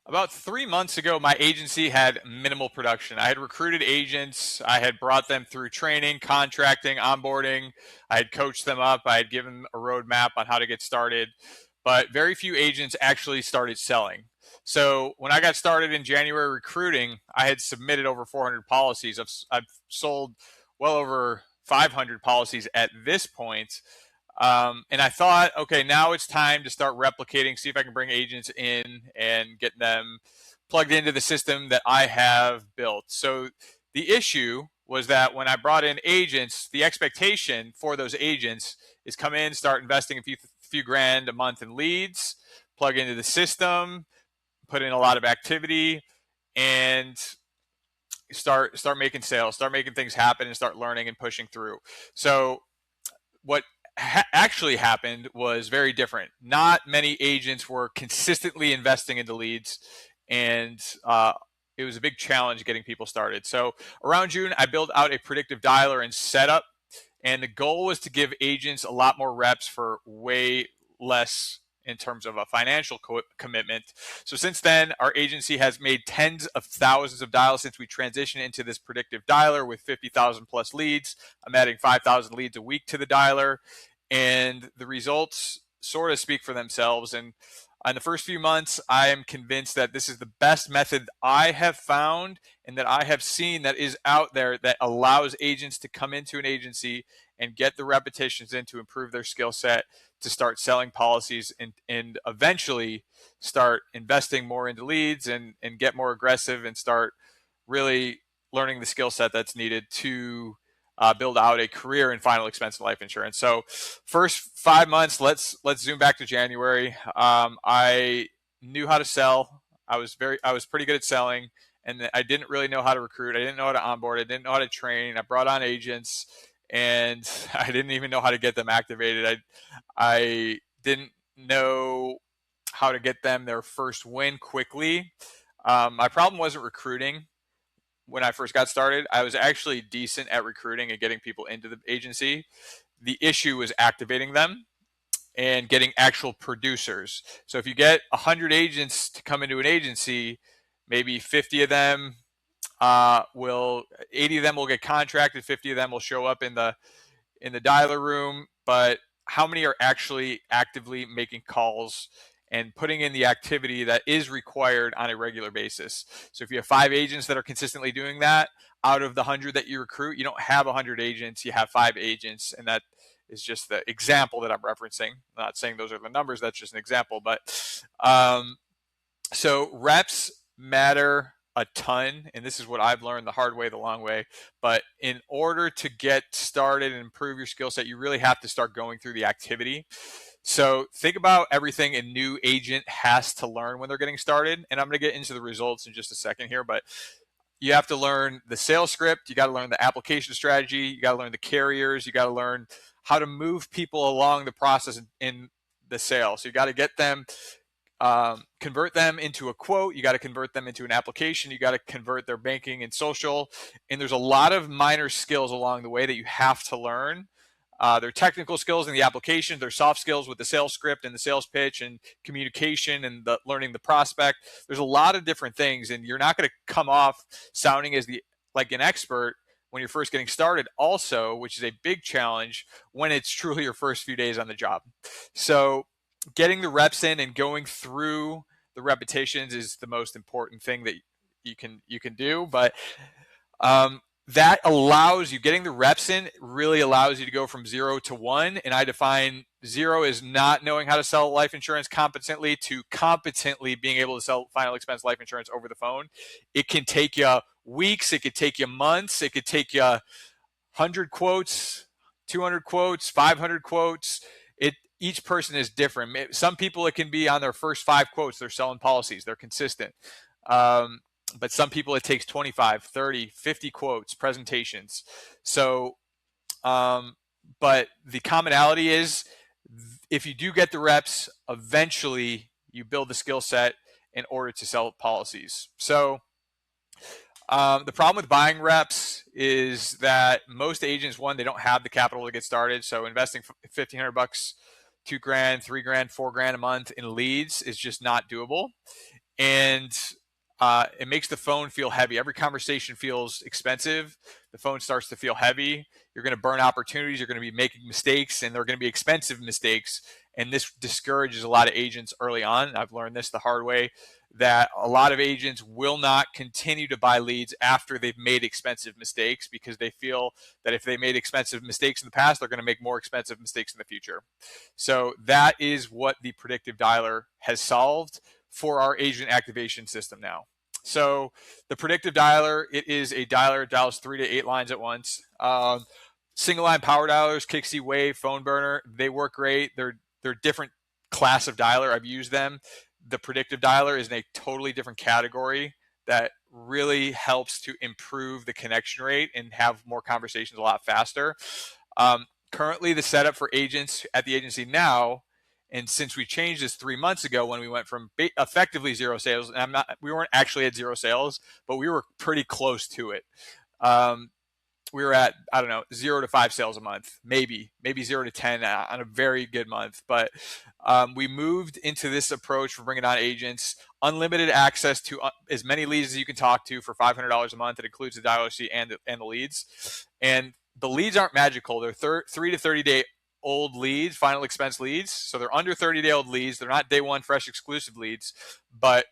About 3 months ago, my agency had minimal production. I had recruited agents. I had brought them through training, contracting, onboarding. I had coached them up. I had given a roadmap on how to get started, but very few agents actually started selling. So when I got started in January recruiting, I had submitted over 400 policies. I've sold well over 500 policies at this point. And I thought, okay, now it's time to start replicating, see if I can bring agents in and get them plugged into the system that I have built. So the issue was that when I brought in agents, the expectation for those agents is come in, start investing a few grand a month in leads, plug into the system, put in a lot of activity, and start making sales, start making things happen, and start learning and pushing through. So what actually happened was very different. Not many agents were consistently investing into leads, and it was a big challenge getting people started. So around June, I built out a predictive dialer and setup, and the goal was to give agents a lot more reps for way less in terms of a financial commitment. So since then, our agency has made tens of thousands of dials since we transitioned into this predictive dialer with 50,000 plus leads. I'm adding 5,000 leads a week to the dialer, and the results sort of speak for themselves. And in the first few months, I am convinced that this is the best method I have found and that I have seen that is out there that allows agents to come into an agency and get the repetitions in to improve their skill set, to start selling policies, and eventually start investing more into leads and get more aggressive and start really learning the skill set that's needed to build out a career in final expense life insurance. So first 5 months, let's zoom back to January. I knew how to sell. I was pretty good at selling, and I didn't really know how to recruit. I didn't know how to onboard. I didn't know how to train. I brought on agents, and I didn't even know how to get them activated. I didn't know how to get them their first win quickly. My problem wasn't recruiting. When I first got started, I was actually decent at recruiting and getting people into the agency. The issue was activating them and getting actual producers. So if you get 100 agents to come into an agency, maybe 50 of them 80 of them will get contracted, 50 of them will show up in the dialer room, but how many are actually actively making calls and putting in the activity that is required on a regular basis? So if you have 5 agents that are consistently doing that, out of the 100 that you recruit, you don't have 100 agents, you have 5 agents, and that is just the example that I'm referencing. I'm not saying those are the numbers, that's just an example. But so reps matter a ton, and this is what I've learned the hard way, the long way. But in order to get started and improve your skill set, you really have to start going through the activity. So think about everything a new agent has to learn when they're getting started. And I'm going to get into the results in just a second here, but you have to learn the sales script. You got to learn the application strategy. You got to learn the carriers. You got to learn how to move people along the process in the sale. So you got to get them, convert them into a quote. You got to convert them into an application. You got to convert their banking and social. And there's a lot of minor skills along the way that you have to learn. Their technical skills in the application, their soft skills with the sales script and the sales pitch and communication and learning the prospect. There's a lot of different things, and you're not going to come off sounding as like an expert when you're first getting started also, which is a big challenge when it's truly your first few days on the job. So getting the reps in and going through the repetitions is the most important thing that you can do. But that allows you, getting the reps in really allows you to go from 0 to 1. And I define 0 as not knowing how to sell life insurance competently to competently being able to sell final expense life insurance over the phone. It can take you weeks. It could take you months. It could take you 100 quotes, 200 quotes, 500 quotes. Each person is different. Some people, it can be on their first 5 quotes, they're selling policies, they're consistent. But some people, it takes 25, 30, 50 quotes, presentations. So, but the commonality is if you do get the reps, eventually you build the skill set in order to sell policies. So the problem with buying reps is that most agents, one, they don't have the capital to get started. So investing $1,500, $2 grand, $3 grand, $4 grand a month in leads is just not doable. and it makes the phone feel heavy. Every conversation feels expensive. The phone starts to feel heavy. You're going to burn opportunities. You're going to be making mistakes, and they're going to be expensive mistakes. And this discourages a lot of agents early on. I've learned this the hard way, that a lot of agents will not continue to buy leads after they've made expensive mistakes, because they feel that if they made expensive mistakes in the past, they're going to make more expensive mistakes in the future. So that is what the predictive dialer has solved for our agent activation system now. So the predictive dialer, it is a dialer. It dials 3 to 8 lines at once. Single line power dialers, Kixie, Wave, Phone Burner, they work great. They're different class of dialer. I've used them. The predictive dialer is in a totally different category that really helps to improve the connection rate and have more conversations a lot faster. Currently, the setup for agents at the agency now, and since we changed this 3 months ago when we went from effectively zero sales, and we weren't actually at zero sales, but we were pretty close to it. We were at, I don't know, 0 to 5 sales a month, maybe 0 to 10 on a very good month. But we moved into this approach for bringing on agents, unlimited access to as many leads as you can talk to for $500 a month. It includes the dialer sheet and the leads. And the leads aren't magical. They're 3 to 30 day old leads, final expense leads. So they're under 30-day old leads. They're not day one fresh exclusive leads. But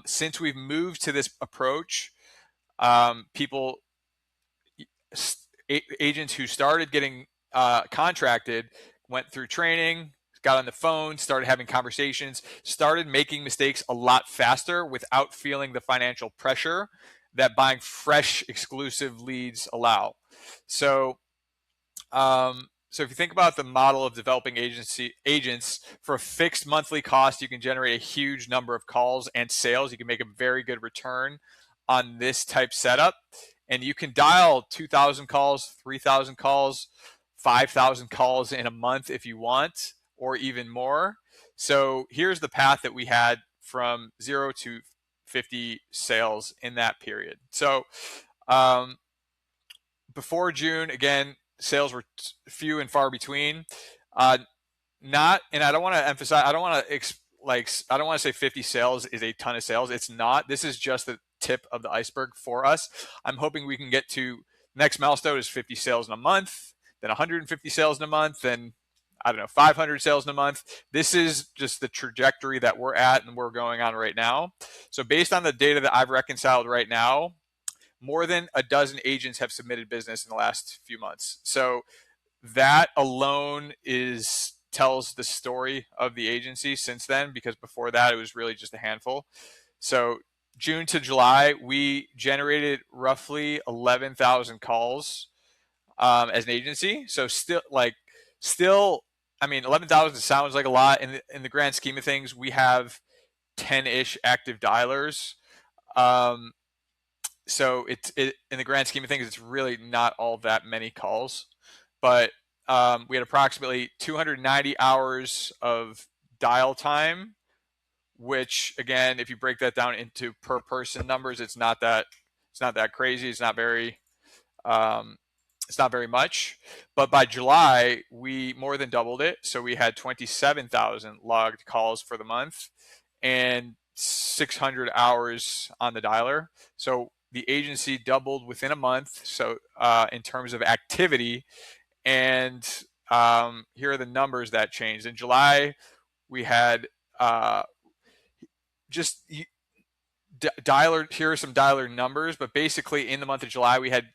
since we've moved to this approach, agents who started getting contracted went through training, got on the phone, started having conversations, started making mistakes a lot faster without feeling the financial pressure that buying fresh exclusive leads allow. So if you think about the model of developing agents, for a fixed monthly cost, you can generate a huge number of calls and sales. You can make a very good return on this type setup. And you can dial 2,000 calls, 3,000 calls, 5,000 calls in a month if you want, or even more. So here's the path that we had from 0 to 50 sales in that period. So before June, again, sales were few and far between. And I don't want to emphasize, I don't want to say 50 sales is a ton of sales. It's not. This is just the tip of the iceberg for us. I'm hoping we can get to, next milestone is 50 sales in a month, then 150 sales in a month, then 500 sales in a month. This is just the trajectory that we're at and we're going on right now. So based on the data that I've reconciled right now, more than a dozen agents have submitted business in the last few months. So that alone tells the story of the agency since then, because before that it was really just a handful. So June to July, we generated roughly 11,000 calls as an agency. So still, 11,000 sounds like a lot in the grand scheme of things. We have 10-ish active dialers. So it in the grand scheme of things, it's really not all that many calls. But we had approximately 290 hours of dial time, which, again, if you break that down into per person numbers, it's not that crazy. It's not very much. But by July, we more than doubled it. So we had 27,000 logged calls for the month and 600 hours on the dialer. So the agency doubled within a month. So in terms of activity, and here are the numbers that changed. In July, we had here are some dialer numbers, but basically in the month of July, we had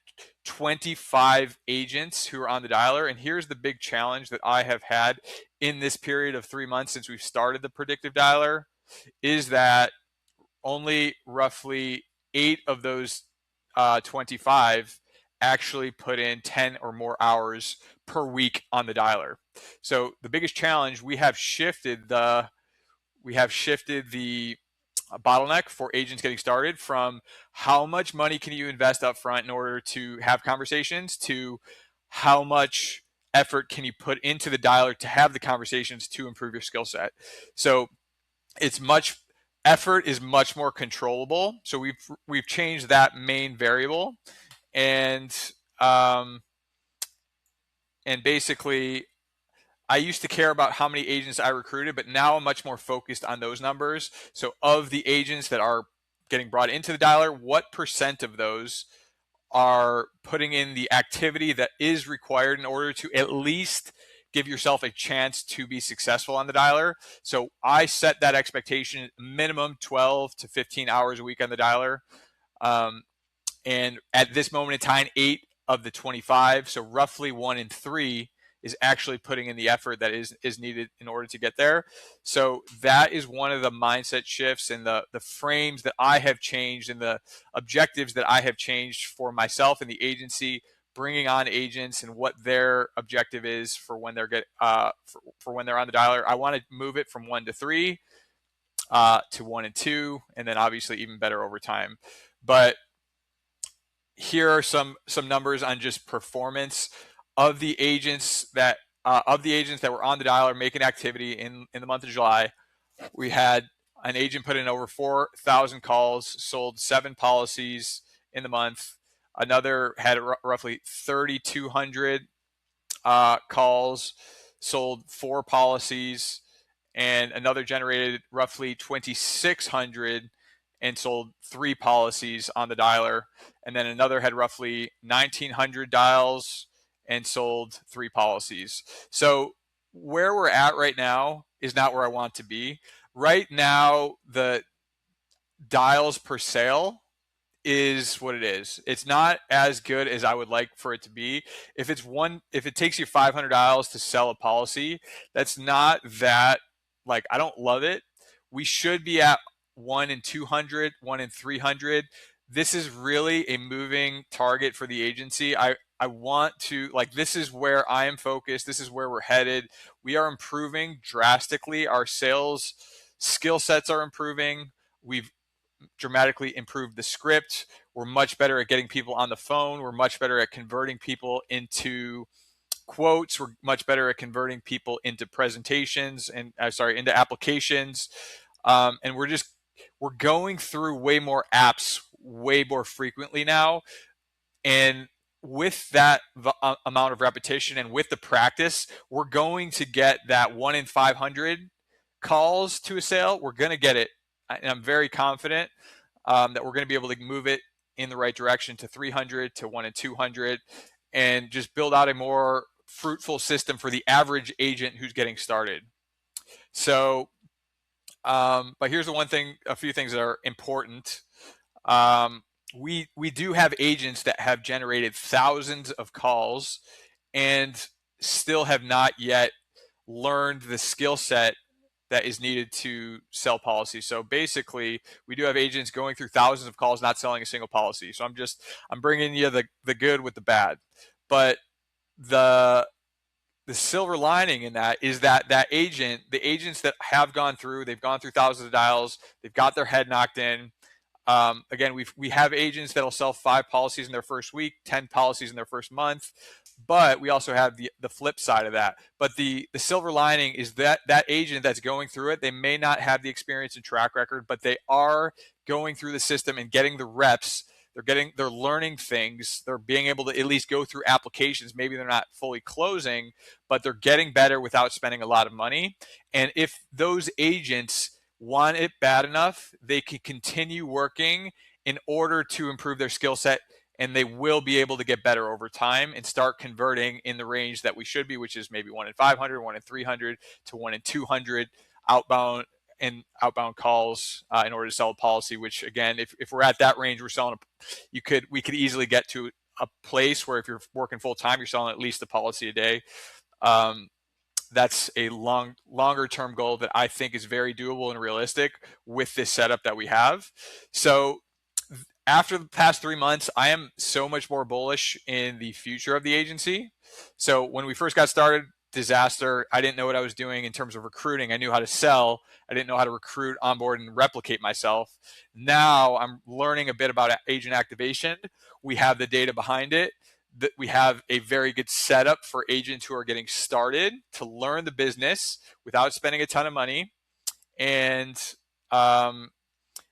25 agents who were on the dialer. And here's the big challenge that I have had in this period of 3 months since we've started the predictive dialer, is that only roughly 8 of those 25 actually put in 10 or more hours per week on the dialer. So the biggest challenge, we have shifted the bottleneck for agents getting started from how much money can you invest up front in order to have conversations to how much effort can you put into the dialer to have the conversations to improve your skill set. So effort is much more controllable. So we've changed that main variable, and basically I used to care about how many agents I recruited, but now I'm much more focused on those numbers. So of the agents that are getting brought into the dialer, what percent of those are putting in the activity that is required in order to at least give yourself a chance to be successful on the dialer. So I set that expectation minimum 12 to 15 hours a week on the dialer. Um, and at this moment in time, 8 of the 25, so roughly 1 in 3, is actually putting in the effort that is needed in order to get there. So that is one of the mindset shifts and the frames that I have changed and the objectives that I have changed for myself and the agency, bringing on agents and what their objective is for when they're for when they're on the dialer. I want to move it from 1 to 3 to 1 and 2, and then obviously even better over time. But here are some numbers on just performance of the agents that were on the dialer making activity in the month of July. We had an agent put in over 4,000 calls, sold 7 policies in the month. Another had roughly 3,200 calls, sold 4 policies, and another generated roughly 2,600 and sold 3 policies on the dialer. And then another had roughly 1,900 dials and sold 3 policies. So where we're at right now is not where I want to be. Right now, the dials per sale is what it is. It's not as good as I would like for it to be. If it takes you 500 dials to sell a policy, that's not that, like, I don't love it. We should be at 1 in 200, 1 in 300. This is really a moving target for the agency. I want to, like, this is where I am focused. This is where we're headed. We are improving drastically. Our sales skill sets are improving. We've dramatically improved the script. We're much better at getting people on the phone. We're much better at converting people into quotes. We're much better at converting people into presentations and into applications. And we're going through way more apps way more frequently now. And with that amount of repetition and with the practice, we're going to get that 1 in 500 calls to a sale. We're going to get it. And I'm very confident that we're going to be able to move it in the right direction to 300, to 1 in 200, and just build out a more fruitful system for the average agent who's getting started. So, but here's a few things that are important. We do have agents that have generated thousands of calls and still have not yet learned the skill set that is needed to sell policies. So basically, we do have agents going through thousands of calls, not selling a single policy. So I'm bringing you the good with the bad. But the silver lining in that is that the agents that have gone through, they've gone through thousands of dials, they've got their head knocked in. Again, we have agents that'll sell 5 policies in their first week, 10 policies in their first month, but we also have the flip side of that. But the silver lining is that agent that's going through it, they may not have the experience and track record, but they are going through the system and getting the reps. They're learning things. They're being able to at least go through applications. Maybe they're not fully closing, but they're getting better without spending a lot of money. And if those agents want it bad enough, they can continue working in order to improve their skill set, and they will be able to get better over time and start converting in the range that we should be, which is maybe 1 in 500, 1 in 300 to 1 in 200 outbound calls in order to sell a policy. Which, again, if we're at that range, we're selling we could easily get to a place where if you're working full time, you're selling at least a policy a day. That's a longer term goal that I think is very doable and realistic with this setup that we have. So after the past 3 months, I am so much more bullish in the future of the agency. So when we first got started, disaster. I didn't know what I was doing in terms of recruiting. I knew how to sell. I didn't know how to recruit, onboard, and replicate myself. Now I'm learning a bit about agent activation. We have the data behind it. That we have a very good setup for agents who are getting started to learn the business without spending a ton of money. And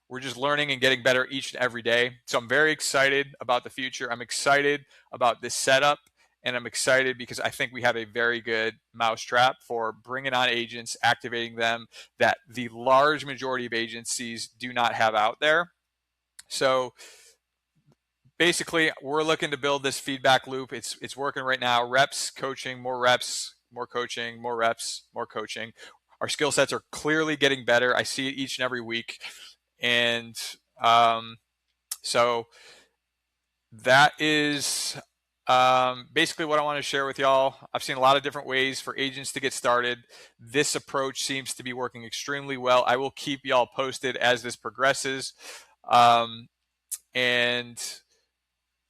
we're just learning and getting better each and every day. So I'm very excited about the future. I'm excited about this setup. and I'm excited because I think we have a very good mousetrap for bringing on agents, activating them, that the large majority of agencies do not have out there. So basically, we're looking to build this feedback loop. It's working right now. Reps, coaching, more coaching, more reps, more coaching. Our skill sets are clearly getting better. I see it each and every week. And so that is basically what I want to share with y'all. I've seen a lot of different ways for agents to get started. This approach seems to be working extremely well. I will keep y'all posted as this progresses, and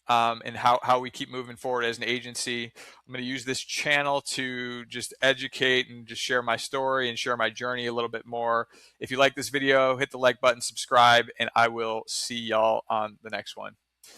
how we keep moving forward as an agency. I'm going to use this channel to just educate and just share my story and share my journey a little bit more. If you like this video, hit the like button, subscribe, and I will see y'all on the next one.